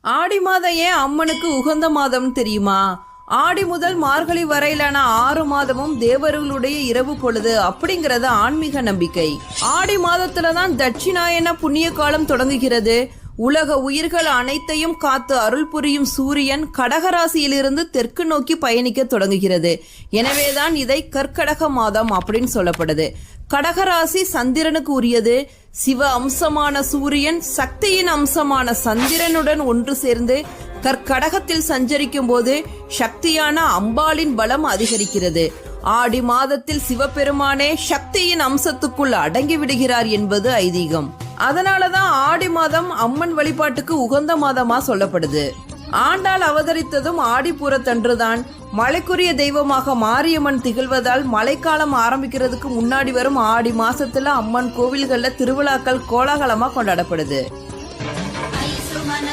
ஆடி மாதம் ஏன் அம்மனுக்கு உகந்த மாதம் தெரியுமா? ஆடி முதல் மார்கழி வரையிலான 6 மாதமும் தேவர்களுடைய இரவு பொழுது அப்படிங்கறது ஆன்மீக நம்பிக்கை. ஆடி மாதத்துலதான் தட்சிணாயன புண்ணிய காலம் தொடங்குகிறது. உலக உயிர்கள் அனைத்தையும் காத்து அருள் புரியும் சூரியன் கடகராசியிலிருந்து தெற்கு நோக்கி பயணிக்க தொடங்குகிறது. எனவேதான் இதை கற்கடக மாதம் அப்படின்னு சொல்லப்படுது. கடகராசி சந்திரனுக்கு உரியது. சிவ அம்சமான சூரியன் சக்தியின் அம்சமான சந்திரனுடன் ஒன்று சேர்ந்து கற்கடகத்தில் சஞ்சரிக்கும் போது சக்தியான அம்பாளின் பலம் அதிகரிக்கிறது. ஆடி மாதத்தில் சிவபெருமானே சக்தியின் அம்சத்துக்குள் அடங்கி விடுகிறார் என்பது ஐதீகம். அதனாலதான் ஆடி மாதம் அம்மன் வழிபாட்டுக்கு உகந்த மாதமா சொல்லப்படுது. ஆண்டாள் அவதரித்ததும் ஆடிப்பூரத்தன்றுதான். மழைக்குரிய தெய்வமாக மாரியம்மன் திகழ்வதால் மழைக்காலம் ஆரம்பிக்கிறதுக்கு முன்னாடி வரும் ஆடி மாசத்துல அம்மன் கோவில்கள்ல திருவிழாக்கள் கோலாகலமா கொண்டாடப்படுது.